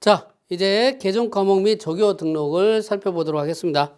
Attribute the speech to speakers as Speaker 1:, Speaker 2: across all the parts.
Speaker 1: 자, 이제 계정 과목 및 조교 등록을 살펴보도록 하겠습니다.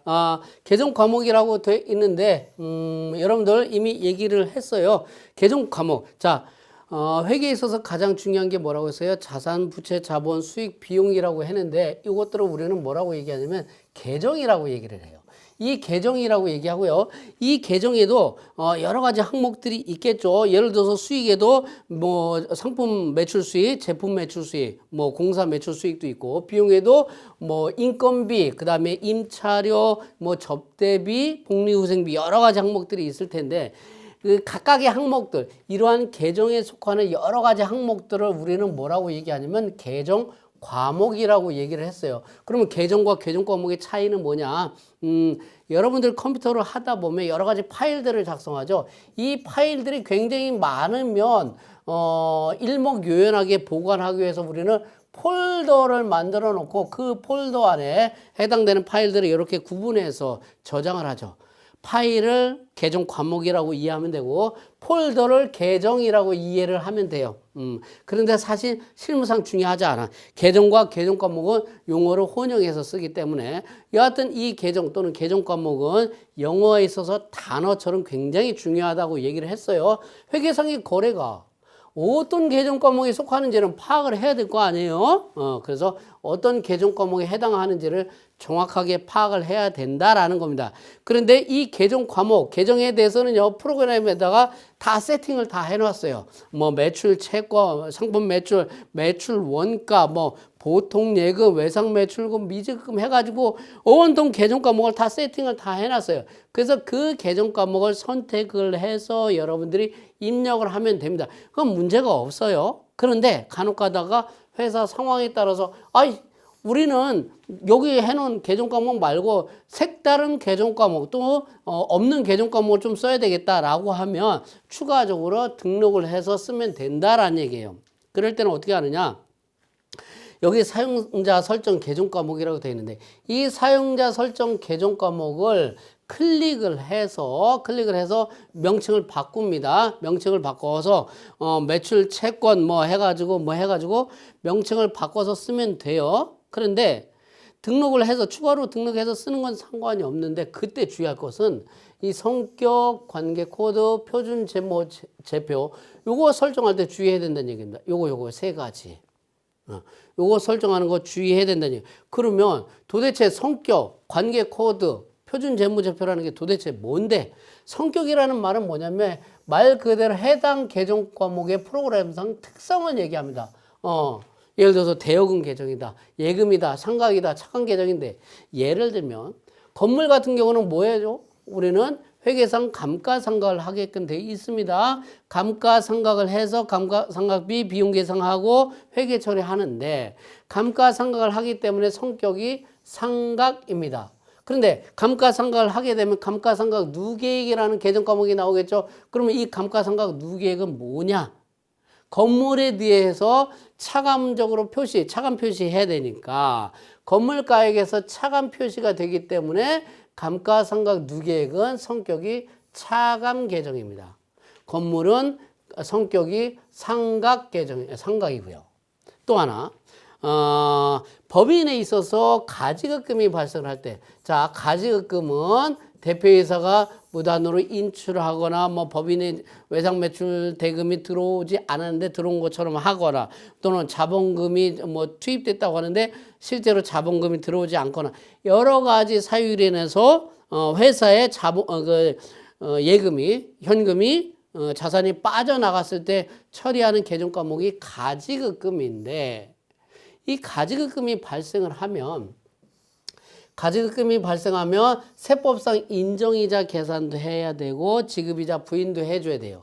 Speaker 1: 계정 과목이라고 되어 있는데, 여러분들 이미 얘기를 했어요. 계정 과목. 자, 회계에 있어서 가장 중요한 게 뭐라고 했어요? 자산, 부채, 자본, 수익, 비용이라고 했는데, 이것들을 우리는 뭐라고 얘기하냐면, 계정이라고 얘기를 해요. 이 계정이라고 얘기하고요. 이 계정에도 여러 가지 항목들이 있겠죠. 예를 들어서 수익에도 뭐 상품 매출 수익, 제품 매출 수익, 뭐 공사 매출 수익도 있고, 비용에도 뭐 인건비, 그다음에 임차료, 뭐 접대비, 복리후생비 여러 가지 항목들이 있을 텐데, 그 각각의 항목들, 이러한 계정에 속하는 여러 가지 항목들을 우리는 뭐라고 얘기하냐면 계정 과목이라고 얘기를 했어요. 그러면 계정과 계정 과목의 차이는 뭐냐? 여러분들 컴퓨터를 하다 보면 여러 가지 파일들을 작성하죠. 이 파일들이 굉장히 많으면 일목요연하게 보관하기 위해서 우리는 폴더를 만들어 놓고 그 폴더 안에 해당되는 파일들을 이렇게 구분해서 저장을 하죠. 파일을 계정 과목이라고 이해하면 되고 폴더를 계정이라고 이해를 하면 돼요. 그런데 사실 실무상 중요하지 않아. 계정과 계정 과목은 용어를 혼용해서 쓰기 때문에 여하튼 이 계정 또는 계정 과목은 영어에 있어서 단어처럼 굉장히 중요하다고 얘기를 했어요. 회계상의 거래가 어떤 계정 과목에 속하는지는 파악을 해야 될 거 아니에요. 그래서 어떤 계정 과목에 해당하는지를 정확하게 파악을 해야 된다라는 겁니다. 그런데 이 계정 과목, 계정에 대해서는요, 프로그램에다가 다 세팅을 다 해놨어요. 뭐 매출 채권, 상품 매출, 매출 원가, 뭐 보통 예금, 외상 매출금, 미지급 해가지고 온통 계정 과목을 다 세팅을 다 해놨어요. 그래서 그 계정 과목을 선택을 해서 여러분들이 입력을 하면 됩니다. 그건 문제가 없어요. 그런데 간혹 가다가 회사 상황에 따라서 우리는 여기 해놓은 계정 과목 말고 색다른 계정 과목 또 없는 계정 과목을 좀 써야 되겠다라고 하면 추가적으로 등록을 해서 쓰면 된다라는 얘기예요. 그럴 때는 어떻게 하느냐? 여기 사용자 설정 계정 과목이라고 되어 있는데 이 사용자 설정 계정 과목을 클릭을 해서 명칭을 바꿉니다. 명칭을 바꿔서 매출 채권 뭐 해가지고 명칭을 바꿔서 쓰면 돼요. 그런데 등록을 해서 추가로 등록해서 쓰는 건 상관이 없는데 그때 주의할 것은 이 성격, 관계 코드, 표준 제모 제표 요거 설정할 때 주의해야 된다는 얘기입니다. 요거 세 가지. 요거 설정하는 거 주의해야 된다는 얘기예요. 그러면 도대체 성격, 관계 코드, 표준 재무제표라는 게 도대체 뭔데? 성격이라는 말은 뭐냐면 말 그대로 해당 계정 과목의 프로그램상 특성을 얘기합니다. 예를 들어서 대여금 계정이다, 예금이다, 상각이다, 차감 계정인데 예를 들면 건물 같은 경우는 뭐 해줘? 우리는 회계상 감가상각을 하게끔 되어 있습니다. 감가상각을 해서 감가상각비 비용 계상하고 회계 처리하는데 감가상각을 하기 때문에 성격이 상각입니다. 그런데 감가상각을 하게 되면 감가상각 누계액이라는 계정 과목이 나오겠죠. 그러면 이 감가상각 누계액은 뭐냐? 건물에 대해서 차감적으로 차감 표시해야 되니까 건물가액에서 차감 표시가 되기 때문에 감가상각 누계액은 성격이 차감 계정입니다. 건물은 성격이 상각이고요. 또 하나, 법인에 있어서 가지급금이 발생할 때, 자, 가지급금은 대표이사가 무단으로 인출하거나 뭐 법인의 외상 매출 대금이 들어오지 않았는데 들어온 것처럼 하거나 또는 자본금이 뭐 투입됐다고 하는데 실제로 자본금이 들어오지 않거나 여러 가지 사유로 인해서 회사의 예금이 현금이 자산이 빠져나갔을 때 처리하는 계정 과목이 가지급금인데 이 가지급금이 발생을 하면 세법상 인정이자 계산도 해야 되고 지급이자 부인도 해줘야 돼요.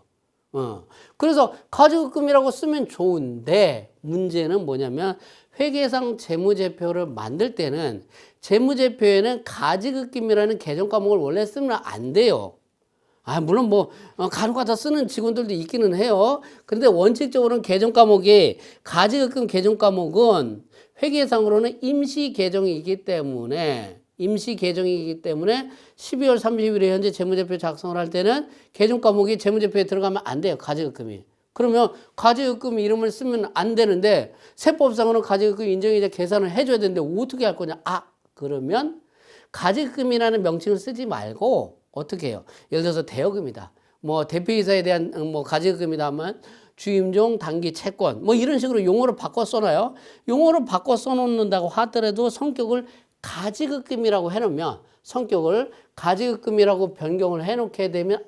Speaker 1: 그래서 가지급금이라고 쓰면 좋은데 문제는 뭐냐면 회계상 재무제표를 만들 때는 재무제표에는 가지급금이라는 계정 과목을 원래 쓰면 안 돼요. 물론 간혹가다 쓰는 직원들도 있기는 해요. 그런데 원칙적으로는 계정 과목이 가지급금 계정 과목은 회계상으로는 임시 계정이기 때문에 12월 30일에 현재 재무제표 작성을 할 때는 계정 과목이 재무제표에 들어가면 안 돼요. 가지급금이. 그러면 가지급금 이름을 쓰면 안 되는데 세법상으로는 가지급금 인정이자 계산을 해줘야 되는데 어떻게 할 거냐? 그러면 가지급금이라는 명칭을 쓰지 말고 어떻게 해요? 예를 들어서 대여금이다. 뭐 대표이사에 대한 뭐 가지급금이다 하면 주임종 단기 채권 뭐 이런 식으로 용어를 바꿔 써놔요. 용어를 바꿔 써놓는다고 하더라도 성격을 가지급금이라고 해놓으면 성격을 가지급금이라고 변경을 해놓게 되면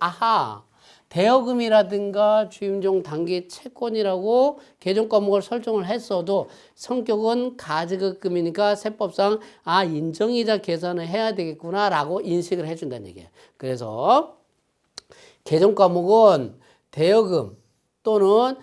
Speaker 1: 대여금이라든가 주임종 단기 채권이라고 계정 과목을 설정을 했어도 성격은 가지급금이니까 세법상 인정이자 계산을 해야 되겠구나라고 인식을 해준다는 얘기예요. 그래서 계정 과목은 대여금 또는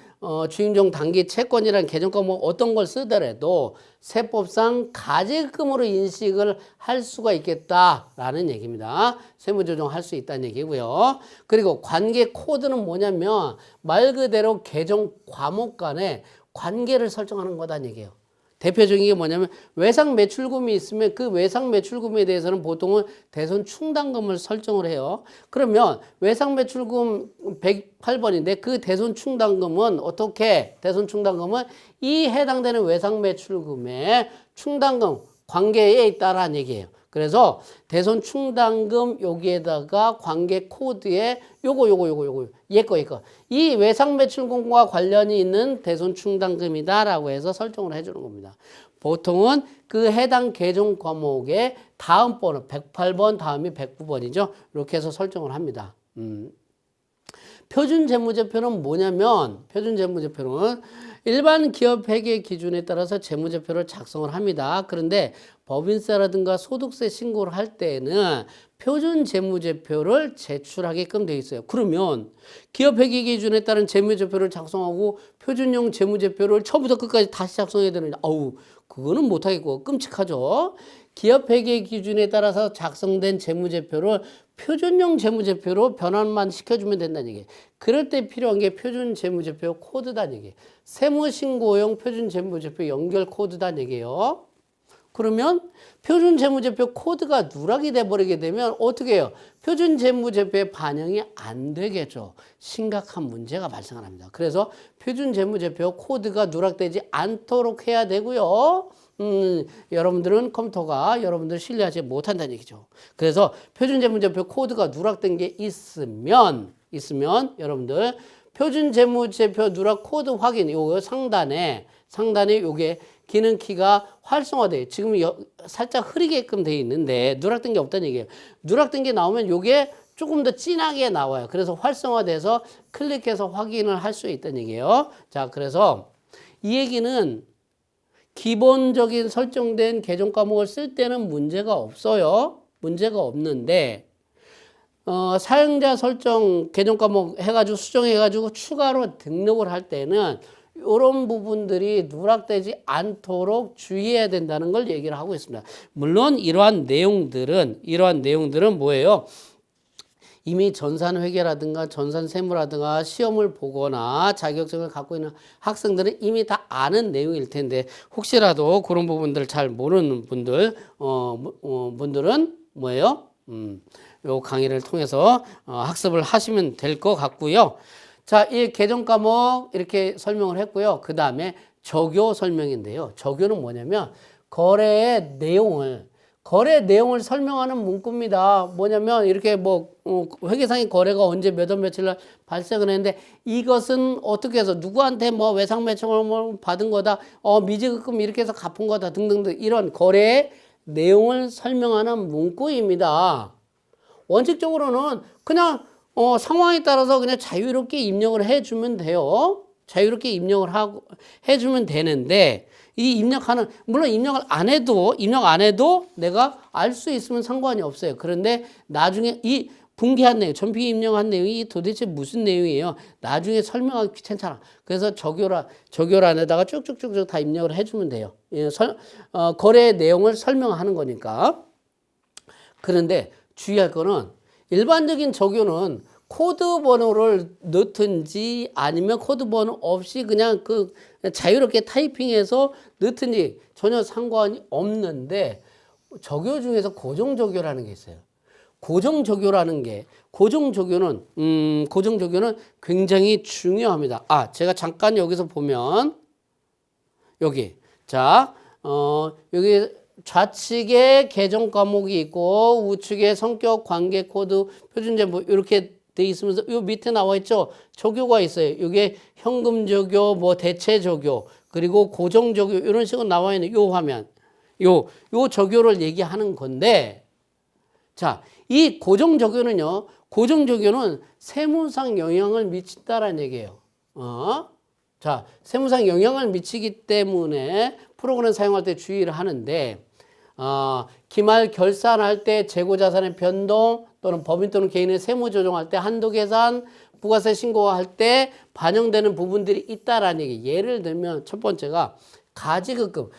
Speaker 1: 주임종 단기 채권이라는 계정 과목 어떤 걸 쓰더라도 세법상 가지급금으로 인식을 할 수가 있겠다라는 얘기입니다. 세무조정할 수 있다는 얘기고요. 그리고 관계 코드는 뭐냐면 말 그대로 계정 과목 간의 관계를 설정하는 거다는 얘기예요. 대표적인 게 뭐냐면 외상 매출금이 있으면 그 외상 매출금에 대해서는 보통은 대손 충당금을 설정을 해요. 그러면 외상 매출금 108번인데 그 대손 충당금은 어떻게? 대손 충당금은 이 해당되는 외상 매출금의 충당금 관계에 있다라는 얘기예요. 그래서 대손 충당금 여기에다가 관계 코드에 요거 얘거 이 외상 매출금과 관련이 있는 대손 충당금이다라고 해서 설정을 해주는 겁니다. 보통은 그 해당 계정 과목의 다음 번호 108번 다음이 109번이죠. 이렇게 해서 설정을 합니다. 표준 재무제표는 뭐냐면 표준 재무제표는 일반 기업 회계 기준에 따라서 재무제표를 작성을 합니다. 그런데 법인세라든가 소득세 신고를 할 때에는 표준 재무제표를 제출하게끔 되어 있어요. 그러면 기업 회계 기준에 따른 재무제표를 작성하고 표준용 재무제표를 처음부터 끝까지 다시 작성해야 되는데 그거는 못하겠고 끔찍하죠. 기업 회계 기준에 따라서 작성된 재무제표를 표준용 재무제표로 변환만 시켜주면 된다는 얘기예요. 그럴 때 필요한 게 표준 재무제표 코드다는 얘기예요. 세무신고용 표준 재무제표 연결 코드다는 얘기예요. 그러면 표준 재무제표 코드가 누락이 돼버리게 되면 어떻게 해요? 표준 재무제표에 반영이 안 되겠죠. 심각한 문제가 발생합니다. 그래서 표준 재무제표 코드가 누락되지 않도록 해야 되고요. 여러분들은 컴퓨터가 여러분들 신뢰하지 못한다는 얘기죠. 그래서 표준 재무제표 코드가 누락된 게 있으면 여러분들 표준 재무제표 누락 코드 확인 요거 상단에 요게 기능키가 활성화돼요. 지금 살짝 흐리게끔 돼 있는데 누락된 게 없다는 얘기예요. 누락된 게 나오면 요게 조금 더 진하게 나와요. 그래서 활성화돼서 클릭해서 확인을 할 수 있다는 얘기예요. 자, 그래서 이 얘기는 기본적인 설정된 계정 과목을 쓸 때는 문제가 없어요. 문제가 없는데 사용자 설정 계정 과목 해가지고 수정해가지고 추가로 등록을 할 때는 이런 부분들이 누락되지 않도록 주의해야 된다는 걸 얘기를 하고 있습니다. 물론 이러한 내용들은 뭐예요? 이미 전산회계라든가 전산세무라든가 시험을 보거나 자격증을 갖고 있는 학생들은 이미 다 아는 내용일 텐데 혹시라도 그런 부분들을 잘 모르는 분들 분들은 뭐예요? 요 강의를 통해서 학습을 하시면 될 것 같고요. 자, 이 계정 과목 이렇게 설명을 했고요. 그 다음에 적요 설명인데요. 적요는 뭐냐면 거래 내용을 설명하는 문구입니다. 뭐냐면 이렇게 회계상의 거래가 언제 몇 월 며칠 날 발생을 했는데 이것은 어떻게 해서 누구한테 외상 매칭을 받은 거다. 미지급금 이렇게 해서 갚은 거다 등등등 이런 거래 내용을 설명하는 문구입니다. 원칙적으로는 그냥 상황에 따라서 그냥 자유롭게 입력을 해주면 돼요. 자유롭게 입력을 해주면 되는데 이 물론 입력 안 해도 내가 알 수 있으면 상관이 없어요. 그런데 나중에 이 분기한 내용, 전피 입력한 내용이 도대체 무슨 내용이에요? 나중에 설명하기 귀찮잖아. 그래서 적요란에다가 쭉쭉쭉쭉 다 입력을 해주면 돼요. 거래 내용을 설명하는 거니까. 그런데 주의할 거는 일반적인 적요는 코드 번호를 넣든지 아니면 코드 번호 없이 그냥 자유롭게 타이핑해서 넣든지 전혀 상관이 없는데 적요 중에서 고정 적요라는 게 있어요. 고정조교는 굉장히 중요합니다. 제가 잠깐 여기서 보면 여기 여기 좌측에 개정 과목이 있고 우측에 성격 관계 코드 표준제 뭐 이렇게 돼 있으면서 요 밑에 나와 있죠. 조교가 있어요. 이게 현금 조교, 뭐 대체 조교, 그리고 고정 조교 이런 식으로 나와 있는 요 화면. 요 조교를 얘기하는 건데, 자, 이 고정 조교는 세무상 영향을 미친다라는 얘기예요. 자, 세무상 영향을 미치기 때문에 프로그램 사용할 때 주의를 하는데, 기말 결산할 때 재고자산의 변동 또는 법인 또는 개인의 세무 조정할 때 한도 계산, 부가세 신고할 때 반영되는 부분들이 있다라는 얘기. 예를 들면 첫 번째가 가지급금.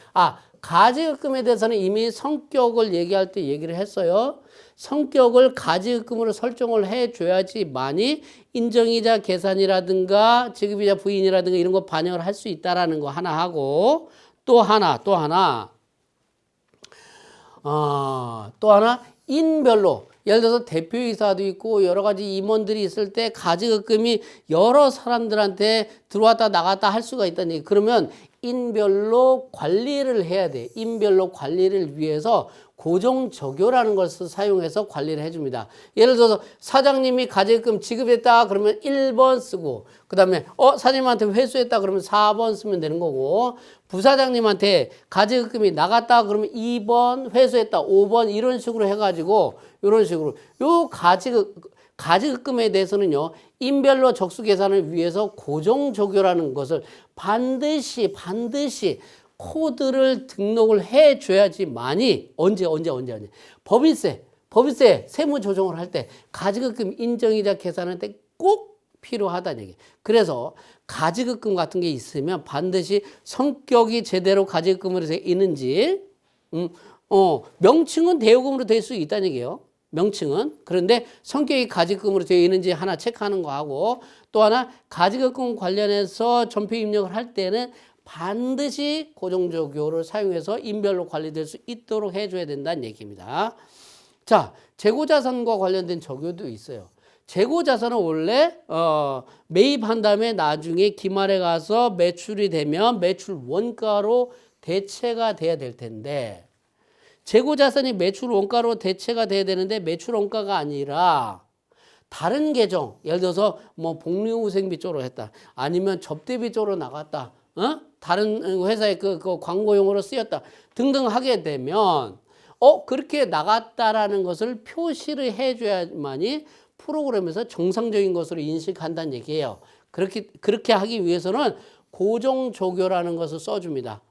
Speaker 1: 가지급금에 대해서는 이미 성격을 얘기할 때 얘기를 했어요. 성격을 가지급금으로 설정을 해줘야지만이 인정이자 계산이라든가 지급이자 부인이라든가 이런 거 반영을 할 수 있다라는 거 하나 하고, 또 하나 인별로, 예를 들어서 대표이사도 있고 여러 가지 임원들이 있을 때 가지급금이 여러 사람들한테 들어왔다 나갔다 할 수가 있다는 얘기. 그러면 인별로 관리를 해야 돼. 인별로 관리를 위해서 고정조교라는 것을 사용해서 관리를 해줍니다. 예를 들어서 사장님이 가지급금 지급했다 그러면 1번 쓰고, 그 다음에 사장님한테 회수했다 그러면 4번 쓰면 되는 거고, 부사장님한테 가지급금이 나갔다 그러면 2번, 회수했다 5번, 이런 식으로 해가지고 이런 식으로 요 가지급금에 대해서는요, 인별로 적수 계산을 위해서 고정조교라는 것을 반드시 코드를 등록을 해줘야지만이 언제 법인세 세무 조정을 할 때 가지급금 인정이자 계산할 때 꼭 필요하다는 얘기. 그래서 가지급금 같은 게 있으면 반드시 성격이 제대로 가지급금으로 되어 있는지, 명칭은 대여금으로 될 수 있다는 얘기예요. 명칭은. 그런데 성격이 가지급금으로 되어 있는지 하나 체크하는 거 하고, 또 하나 가지급금 관련해서 전표 입력을 할 때는 반드시 고정조교를 사용해서 인별로 관리될 수 있도록 해줘야 된다는 얘기입니다. 자, 재고자산과 관련된 조교도 있어요. 재고자산은 원래 매입한 다음에 나중에 기말에 가서 매출이 되면 매출 원가로 대체가 돼야 될 텐데, 재고자산이 매출 원가로 대체가 돼야 되는데 매출 원가가 아니라 다른 계정, 예를 들어서 뭐 복리후생비 쪽으로 했다, 아니면 접대비 쪽으로 나갔다, 다른 회사의 그 광고용으로 쓰였다 등등 하게 되면 그렇게 나갔다라는 것을 표시를 해줘야만이 프로그램에서 정상적인 것으로 인식한다는 얘기예요. 그렇게 하기 위해서는 고정조교라는 것을 써줍니다.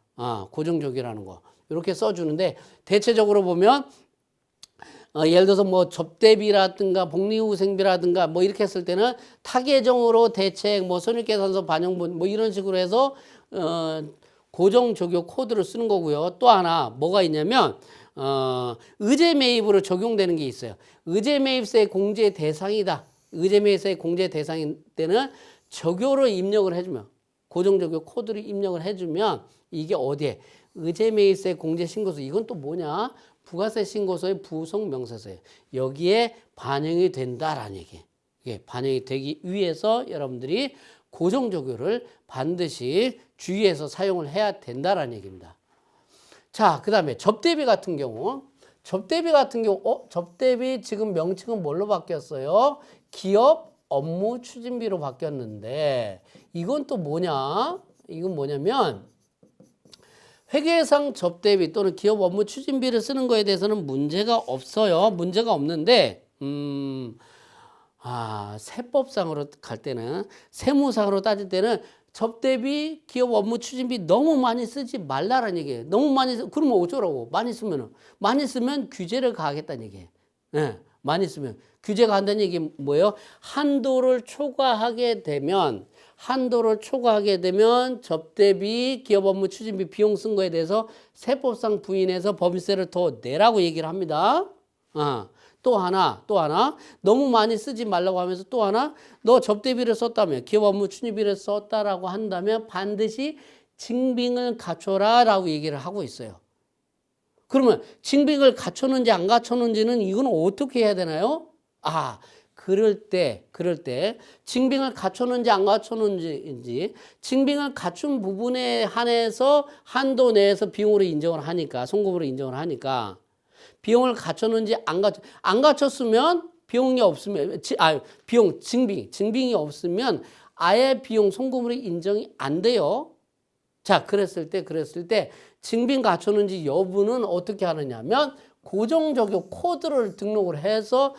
Speaker 1: 고정조교라는 거 이렇게 써주는데, 대체적으로 보면 예를 들어서 뭐 접대비라든가 복리후생비라든가 뭐 이렇게 했을 때는 타계정으로 대책, 뭐 손익계산서 반영분 뭐 이런 식으로 해서 고정조교 코드를 쓰는 거고요. 또 하나 뭐가 있냐면 의제매입으로 적용되는 게 있어요. 의제매입세 공제 대상이다. 의제매입세 공제 대상일 때는 조교로 입력을 해주면, 고정조교 코드를 입력을 해주면 이게 어디에? 의제매입세 공제신고서. 이건 또 뭐냐? 부가세 신고서의 부속명세서예요. 여기에 반영이 된다라는 얘기예요. 이게 반영이 되기 위해서 여러분들이 고정조교를 반드시 주의해서 사용을 해야 된다라는 얘기입니다. 자, 그 다음에 접대비 같은 경우, 접대비 지금 명칭은 뭘로 바뀌었어요? 기업 업무 추진비로 바뀌었는데, 이건 또 뭐냐? 이건 뭐냐면 회계상 접대비 또는 기업 업무 추진비를 쓰는 거에 대해서는 문제가 없어요. 문제가 없는데, 세법상으로 갈 때는, 세무상으로 따질 때는 접대비, 기업 업무 추진비 너무 많이 쓰지 말라라는 얘기예요. 너무 많이 그러면 어쩌라고? 많이 쓰면 규제를 가하겠다는 얘기예요. 네, 많이 쓰면 규제가 한다는 얘기 뭐예요? 한도를 초과하게 되면 접대비, 기업 업무 추진비 비용 쓴 거에 대해서 세법상 부인해서 법인세를 더 내라고 얘기를 합니다. 또 하나 너무 많이 쓰지 말라고 하면서, 또 하나 너 접대비를 썼다면, 기업 업무 추진비를 썼다라고 한다면 반드시 증빙을 갖춰라 라고 얘기를 하고 있어요. 그러면 징빙을 갖췄는지 안 갖췄는지는 이거는 어떻게 해야 되나요? 그럴 때 징빙을 갖췄는지 안 갖췄는지 징빙을 갖춘 부분에 한해서 한도 내에서 비용으로 인정을 하니까 송금으로 인정을 하니까 비용을 갖췄는지 안 갖췄으면 비용이 없으면 비용 징빙이 없으면 아예 비용 송금으로 인정이 안 돼요. 자, 그랬을 때 징빙 갖췄는지 여부는 어떻게 하느냐면 고정적용 코드를 등록을 해서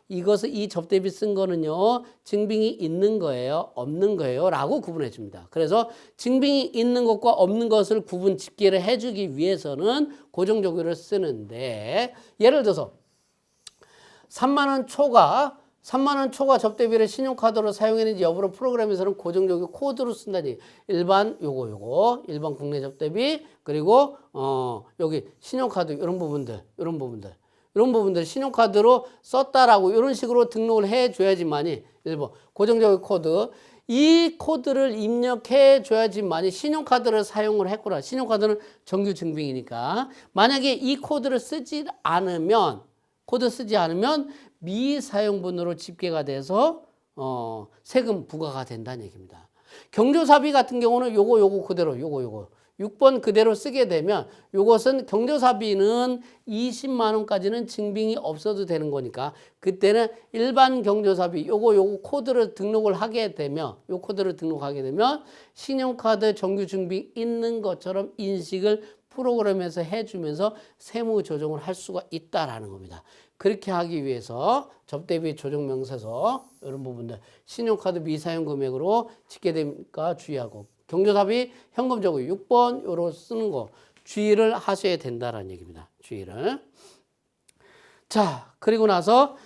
Speaker 1: 이것을 이 접대비 쓴 거는요 징빙이 있는 거예요 없는 거예요 라고 구분해 줍니다. 그래서 징빙이 있는 것과 없는 것을 구분 집계를 해주기 위해서는 고정적용을 쓰는데 예를 들어서 3만 원 초과 접대비를 신용카드로 사용했는지 여부를 프로그램에서는 고정적용 코드로 쓴다니 일반 일반 국내 접대비 그리고 여기 신용카드 이런 부분들 신용카드로 썼다라고 이런 식으로 등록을 해줘야지만이 1번 고정적용 코드 이 코드를 입력해 줘야지만이 신용카드를 사용을 했구나. 신용카드는 정규 증빙이니까 만약에 이 코드를 쓰지 않으면 미사용분으로 집계가 돼서 세금 부과가 된다는 얘기입니다. 경조사비 같은 경우는 요거 그대로 6번 그대로 쓰게 되면 요것은 경조사비는 20만 원까지는 증빙이 없어도 되는 거니까 그때는 일반 경조사비 요거 코드를 등록을 하게 되면 신용카드 정규 증빙 있는 것처럼 인식을 프로그램에서 해주면서 세무 조정을 할 수가 있다라는 겁니다. 그렇게 하기 위해서 접대비 조정명세서 이런 부분들 신용카드 미사용 금액으로 집계되니까 주의하고 경조사비 현금적으로 6번 요로 쓰는 거 주의를 하셔야 된다라는 얘기입니다. 주의를. 자, 그리고 나서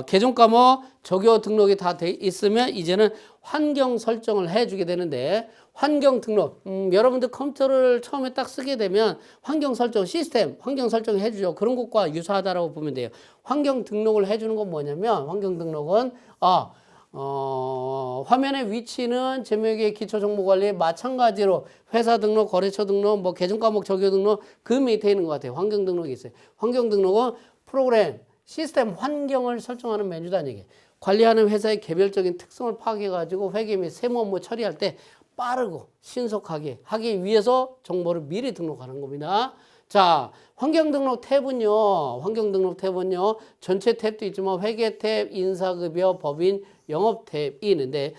Speaker 1: 계정 과목 적요 등록이 다 돼 있으면 이제는 환경 설정을 해주게 되는데 환경 등록 여러분들 컴퓨터를 처음에 딱 쓰게 되면 환경 설정 시스템 환경 설정 해주죠. 그런 것과 유사하다라고 보면 돼요. 환경 등록을 해주는 건 뭐냐면 환경 등록은 화면의 위치는 제목의 기초정보관리에 마찬가지로 회사 등록, 거래처 등록, 뭐 계정 과목 적요 등록 그 밑에 있는 것 같아요. 환경 등록이 있어요. 환경 등록은 프로그램, 시스템 환경을 설정하는 메뉴다는 얘기예요. 관리하는 회사의 개별적인 특성을 파악해가지고 회계 및 세무 업무 처리할 때 빠르고 신속하게 하기 위해서 정보를 미리 등록하는 겁니다. 자, 환경 등록 탭은요, 전체 탭도 있지만 회계 탭, 인사급여, 법인, 영업 탭이 있는데,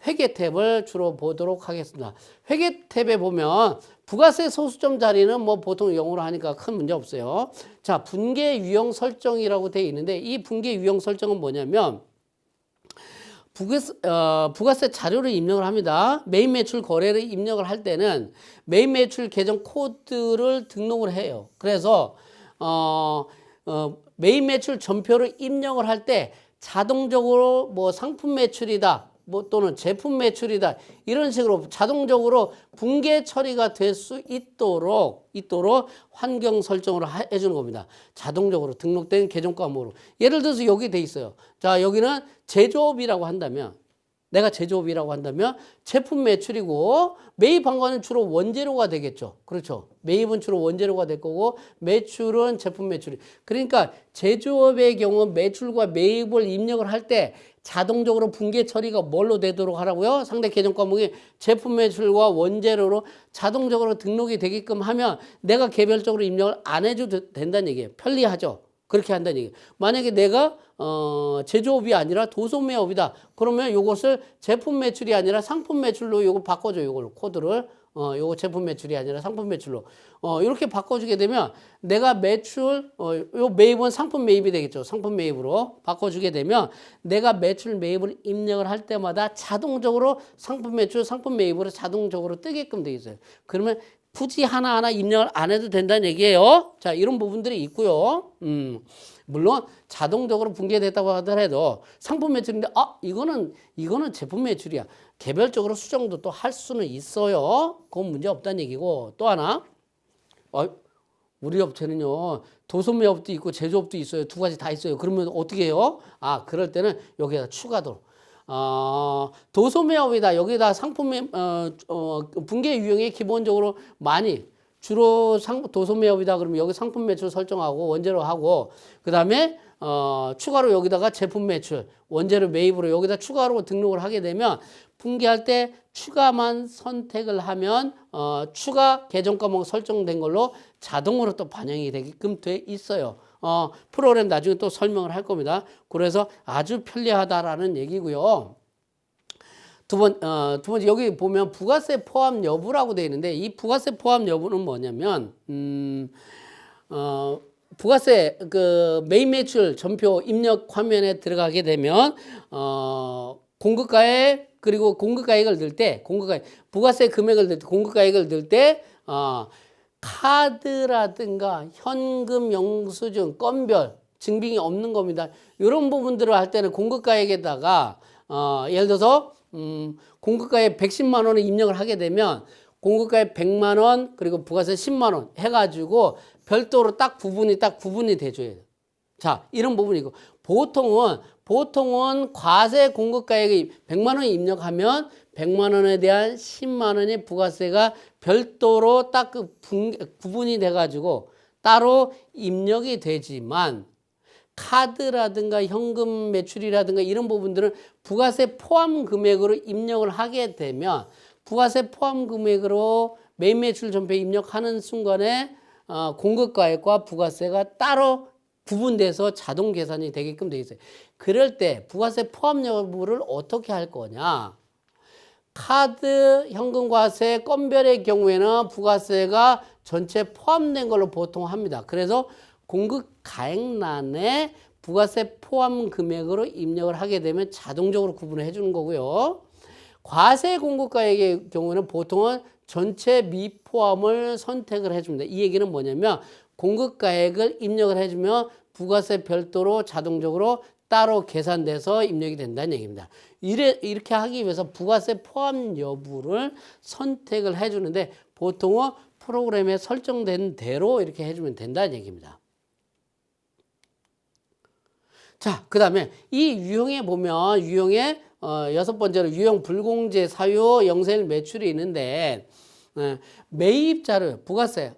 Speaker 1: 회계 탭을 주로 보도록 하겠습니다. 회계 탭에 보면 부가세 소수점 자리는 뭐 보통 영어로 하니까 큰 문제 없어요. 자, 분계 유형 설정이라고 되어 있는데 이 분계 유형 설정은 뭐냐면 부가세 자료를 입력을 합니다. 메인 매출 거래를 입력을 할 때는 메인 매출 계정 코드를 등록을 해요. 그래서 메인 매출 전표를 입력을 할 때 자동적으로 뭐 상품 매출이다. 뭐 또는 제품 매출이다. 이런 식으로 자동적으로 분계 처리가 될 수 있도록 환경 설정을 해주는 겁니다. 자동적으로 등록된 계정 과목으로. 예를 들어서 여기 돼 있어요. 자, 여기는 제조업이라고 한다면 내가 제조업이라고 한다면 제품 매출이고 매입한 거는 주로 원재료가 되겠죠. 그렇죠. 매입은 주로 원재료가 될 거고 매출은 제품 매출이. 그러니까 제조업의 경우 매출과 매입을 입력을 할 때 자동적으로 분계 처리가 뭘로 되도록 하라고요? 상대 계정 과목이 제품 매출과 원재료로 자동적으로 등록이 되게끔 하면 내가 개별적으로 입력을 안 해줘도 된다는 얘기예요. 편리하죠. 그렇게 한다는 얘기예요. 만약에 내가 제조업이 아니라 도소매업이다. 그러면 이것을 제품 매출이 아니라 상품 매출로 요거 바꿔줘. 요걸 코드를 요거 제품 매출이 아니라 상품 매출로 이렇게 바꿔주게 되면 내가 매출 요 매입은 상품 매입이 되겠죠. 상품 매입으로 바꿔주게 되면 내가 매출 매입을 입력을 할 때마다 자동적으로 상품 매출 상품 매입으로 자동적으로 뜨게끔 되어 있어요. 그러면 굳이 하나하나 입력을 안 해도 된다는 얘기예요. 자, 이런 부분들이 있고요. 물론 자동적으로 분계됐다고 하더라도 상품 매출인데 이거는 제품 매출이야. 개별적으로 수정도 또 할 수는 있어요. 그건 문제 없다는 얘기고 또 하나 우리 업체는요 도소매업도 있고 제조업도 있어요. 두 가지 다 있어요. 그러면 어떻게 해요? 그럴 때는 여기에다 추가로 도소매업이다. 여기다 상품 분계 유형이 기본적으로 많이 주로 도소 매업이다 그러면 여기 상품 매출 설정하고 원재료 하고 그다음에 추가로 여기다가 제품 매출, 원재료 매입으로 여기다 추가로 등록을 하게 되면 분기할 때 추가만 선택을 하면 추가 계정 과목 설정된 걸로 자동으로 또 반영이 되게끔 돼 있어요. 프로그램 나중에 또 설명을 할 겁니다. 그래서 아주 편리하다라는 얘기고요. 두 번째 여기 보면 부가세 포함 여부라고 되어 있는데 이 부가세 포함 여부는 뭐냐면 부가세 그 메인 매출 전표 입력 화면에 들어가게 되면 공급가액 그리고 공급가액을 넣을 때 부가세 금액을 넣을 때 공급가액을 넣을 때 카드라든가 현금 영수증 건별 증빙이 없는 겁니다. 이런 부분들을 할 때는 공급가액에다가 예를 들어서 공급가액 110만 원을 입력을 하게 되면 공급가액 100만 원 그리고 부가세 10만 원 해가지고 별도로 딱 구분이 돼줘야 돼요. 자, 이런 부분이고 보통은 과세 공급가액이 100만 원이 입력하면 100만 원에 대한 10만 원의 부가세가 별도로 딱 구분이 돼가지고 따로 입력이 되지만 카드라든가 현금 매출이라든가 이런 부분들은 부가세 포함 금액으로 입력을 하게 되면 부가세 포함 금액으로 메인 매출 전표에 입력하는 순간에 공급가액과 부가세가 따로 구분돼서 자동 계산이 되게끔 되어 있어요. 그럴 때 부가세 포함 여부를 어떻게 할 거냐? 카드, 현금과세, 건별의 경우에는 부가세가 전체 포함된 걸로 보통 합니다. 그래서 공급가액란에 부가세 포함 금액으로 입력을 하게 되면 자동적으로 구분을 해주는 거고요. 과세 공급가액의 경우는 보통은 전체 미포함을 선택을 해줍니다. 이 얘기는 뭐냐면 공급가액을 입력을 해주면 부가세 별도로 자동적으로 따로 계산돼서 입력이 된다는 얘기입니다. 이렇게 하기 위해서 부가세 포함 여부를 선택을 해주는데 보통은 프로그램에 설정된 대로 이렇게 해주면 된다는 얘기입니다. 자, 그 다음에 이 유형에 보면 유형에 여섯 번째로 유형 불공제 사유 영세일 매출이 있는데 매입자를 부가세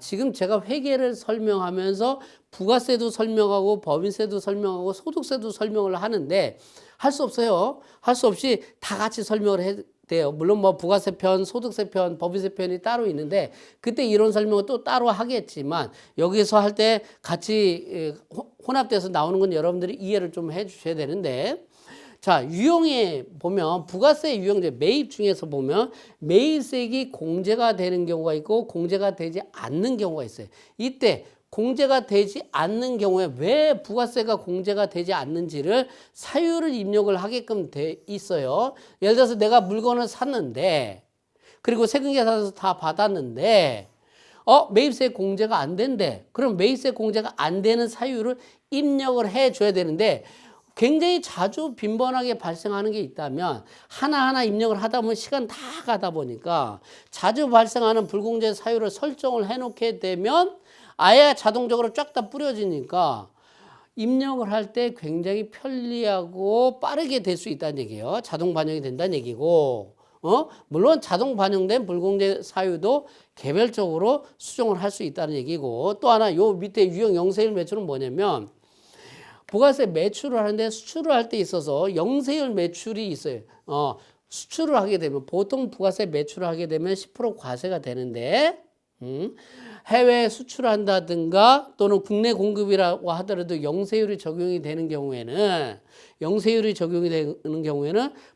Speaker 1: 지금 제가 회계를 설명하면서 부가세도 설명하고 법인세도 설명하고 소득세도 설명을 하는데 할 수 없어요. 할 수 없이 다 같이 설명을 해야 돼요. 물론 뭐 부가세 편, 소득세 편, 법인세 편이 따로 있는데 그때 이론 설명은 또 따로 하겠지만 여기서 할 때 같이 혼합돼서 나오는 건 여러분들이 이해를 좀 해 주셔야 되는데 자, 유형에 보면 부가세 유형제 매입 중에서 보면 매입세액이 공제가 되는 경우가 있고 공제가 되지 않는 경우가 있어요. 이때 공제가 되지 않는 경우에 왜 부가세가 공제가 되지 않는지를 사유를 입력을 하게끔 돼 있어요. 예를 들어서 내가 물건을 샀는데 그리고 세금계산서 다 받았는데 매입세 공제가 안 된대. 그럼 매입세 공제가 안 되는 사유를 입력을 해줘야 되는데 굉장히 자주 빈번하게 발생하는 게 있다면 하나하나 입력을 하다 보면 시간 다 가다 보니까 자주 발생하는 불공제 사유를 설정을 해놓게 되면 아예 자동적으로 쫙 다 뿌려지니까 입력을 할 때 굉장히 편리하고 빠르게 될 수 있다는 얘기예요. 자동 반영이 된다는 얘기고 물론 자동 반영된 불공제 사유도 개별적으로 수정을 할 수 있다는 얘기고 또 하나 요 밑에 유형 영세일 매출은 뭐냐면 부가세 매출을 하는데 수출을 할 때 있어서 영세율 매출이 있어요. 수출을 하게 되면 보통 부가세 매출을 하게 되면 10% 과세가 되는데 해외 수출한다든가 또는 국내 공급이라고 하더라도 영세율이 적용이 되는 경우에는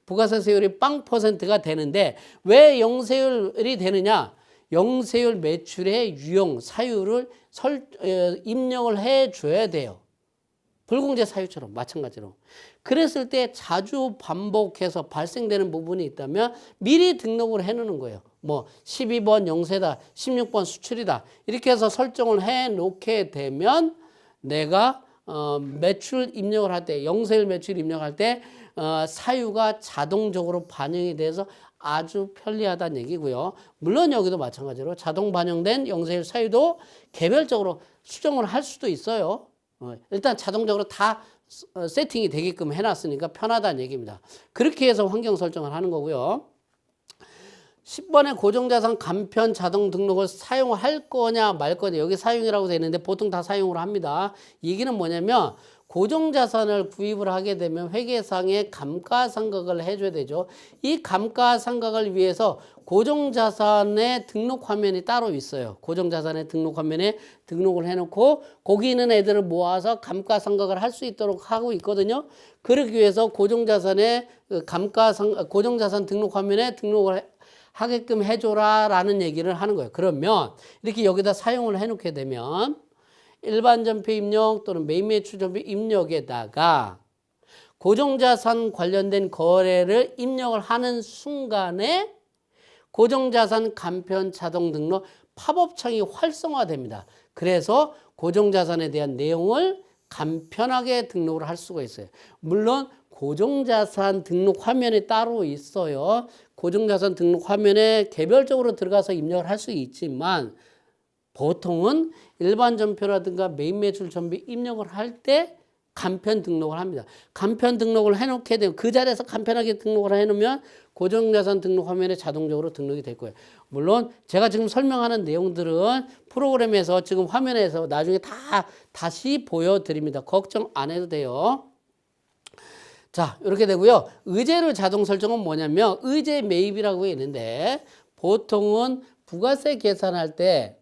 Speaker 1: 부가세세율이 0%가 되는데 왜 영세율이 되느냐? 영세율 매출의 유형 사유를 입력을 해줘야 돼요. 불공제 사유처럼 마찬가지로. 그랬을 때 자주 반복해서 발생되는 부분이 있다면 미리 등록을 해놓는 거예요. 뭐 12번 영세다, 16번 수출이다 이렇게 해서 설정을 해놓게 되면 내가 매출 입력을 할 때 영세율 매출 입력할 때 사유가 자동적으로 반영이 돼서 아주 편리하다는 얘기고요. 물론 여기도 마찬가지로 자동 반영된 영세율 사유도 개별적으로 수정을 할 수도 있어요. 일단 자동적으로 다 세팅이 되게끔 해놨으니까 편하다는 얘기입니다. 그렇게 해서 환경 설정을 하는 거고요. 10번에 고정자산 간편 자동 등록을 사용할 거냐 말 거냐 여기 사용이라고 되어 있는데 보통 다 사용을 합니다. 얘기는 뭐냐면 고정자산을 구입을 하게 되면 회계상에 감가상각을 해줘야 되죠. 이 감가상각을 위해서 고정자산의 등록 화면이 따로 있어요. 고정자산의 등록 화면에 등록을 해놓고 거기 있는 애들을 모아서 감가상각을 할 수 있도록 하고 있거든요. 그러기 위해서 고정자산의 고정자산 등록 화면에 등록을 하게끔 해줘라 라는 얘기를 하는 거예요. 그러면 이렇게 여기다 사용을 해놓게 되면 일반 전표 입력 또는 메인 매출 전표 입력에다가 고정자산 관련된 거래를 입력을 하는 순간에 고정자산 간편 자동 등록 팝업창이 활성화됩니다. 그래서 고정자산에 대한 내용을 간편하게 등록을 할 수가 있어요. 물론 고정자산 등록 화면이 따로 있어요. 고정자산 등록 화면에 개별적으로 들어가서 입력을 할 수 있지만 보통은 일반 전표라든가 메인 매출 전표 입력을 할 때 간편 등록을 합니다. 간편 등록을 해놓게 되면 그 자리에서 간편하게 등록을 해놓으면 고정자산 등록 화면에 자동적으로 등록이 될 거예요. 물론 제가 지금 설명하는 내용들은 프로그램에서 지금 화면에서 나중에 다시 보여드립니다. 걱정 안 해도 돼요. 자, 이렇게 되고요. 의제료 자동 설정은 뭐냐면 의제 매입이라고 있는데 보통은 부가세 계산할 때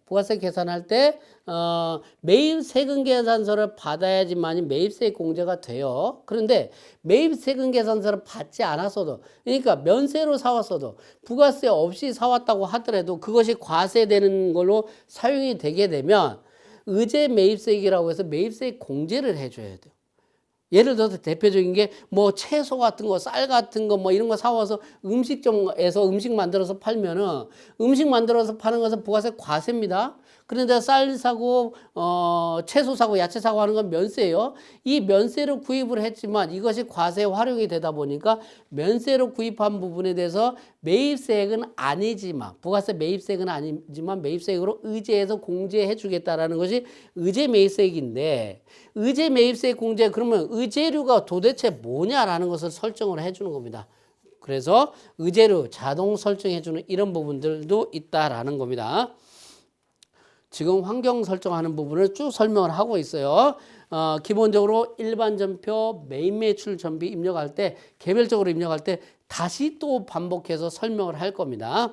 Speaker 1: 매입 세금 계산서를 받아야지만이 매입세 공제가 돼요. 그런데 매입 세금 계산서를 받지 않았어도, 그러니까 면세로 사왔어도 부가세 없이 사왔다고 하더라도 그것이 과세되는 걸로 사용이 되게 되면 의제 매입세액이라고 해서 매입세 공제를 해줘야 돼요. 예를 들어서 대표적인 게 뭐 채소 같은 거, 쌀 같은 거 뭐 이런 거 사와서 음식점에서 음식 만들어서 팔면은 음식 만들어서 파는 것은 부가세 과세입니다. 그런데 쌀 사고 채소 사고 야채 사고 하는 건 면세예요. 이 면세로 구입을 했지만 이것이 과세에 활용이 되다 보니까 면세로 구입한 부분에 대해서 매입세액은 아니지만 부가세 매입세액은 아니지만 매입세액으로 의제해서 공제해 주겠다라는 것이 의제 매입세액인데 의제 매입세액 공제 그러면 의제료가 도대체 뭐냐라는 것을 설정을 해주는 겁니다. 그래서 의제료 자동 설정해주는 이런 부분들도 있다라는 겁니다. 지금 환경 설정하는 부분을 쭉 설명을 하고 있어요. 기본적으로 일반 전표, 메인 매출 전비 입력할 때, 개별적으로 입력할 때 다시 또 반복해서 설명을 할 겁니다.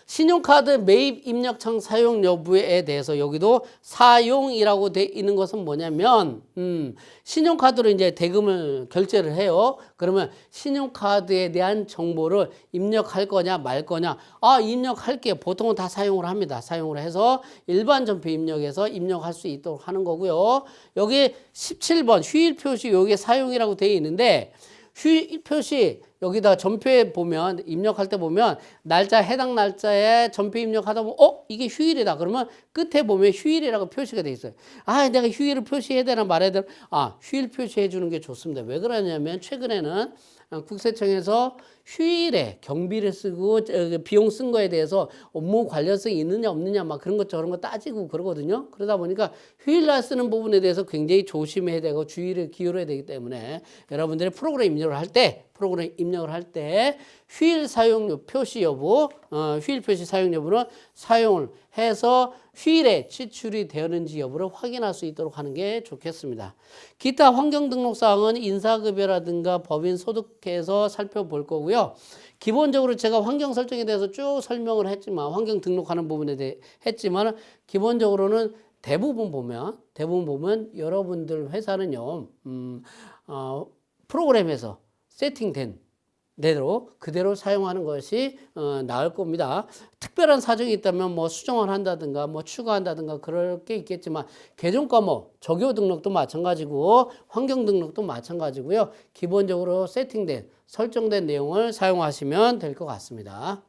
Speaker 1: 신용카드 매입 입력창 사용 여부에 대해서 여기도 사용이라고 돼 있는 것은 뭐냐면 신용카드로 이제 대금을 결제를 해요. 그러면 신용카드에 대한 정보를 입력할 거냐 말 거냐 입력할게 보통은 다 사용을 합니다. 사용을 해서 일반 전표 입력해서 입력할 수 있도록 하는 거고요. 여기 17번 휴일 표시 여기 사용이라고 돼 있는데 휴일 표시 여기다 전표에 보면 입력할 때 보면 날짜 해당 날짜에 전표 입력하다 보면 이게 휴일이다. 그러면 끝에 보면 휴일이라고 표시가 돼 있어요. 내가 휴일을 표시해야 되나 말해야 되나? 휴일 표시해 주는 게 좋습니다. 왜 그러냐면 최근에는 국세청에서 휴일에 경비를 쓰고 비용 쓴 거에 대해서 업무 관련성이 있느냐 없느냐 막 그런 것 저런 거 따지고 그러거든요. 그러다 보니까 휴일날 쓰는 부분에 대해서 굉장히 조심해야 되고 주의를 기울여야 되기 때문에 여러분들이 프로그램 입력을 할 때 휴일 사용 표시 여부, 휴일 표시 사용 여부는 사용을 해서 휴일에 지출이 되었는지 여부를 확인할 수 있도록 하는 게 좋겠습니다. 기타 환경 등록 사항은 인사급여라든가 법인 소득해서 살펴볼 거고요. 기본적으로 제가 환경 설정에 대해서 쭉 설명을 했지만 환경 등록하는 부분에 대해 했지만 기본적으로는 대부분 보면 여러분들 회사는요 프로그램에서 세팅된 대로 그대로 사용하는 것이 나을 겁니다. 특별한 사정이 있다면 뭐 수정을 한다든가 뭐 추가한다든가 그럴 게 있겠지만 계정 과목 적요 등록도 마찬가지고 환경 등록도 마찬가지고요. 기본적으로 세팅된 설정된 내용을 사용하시면 될 것 같습니다.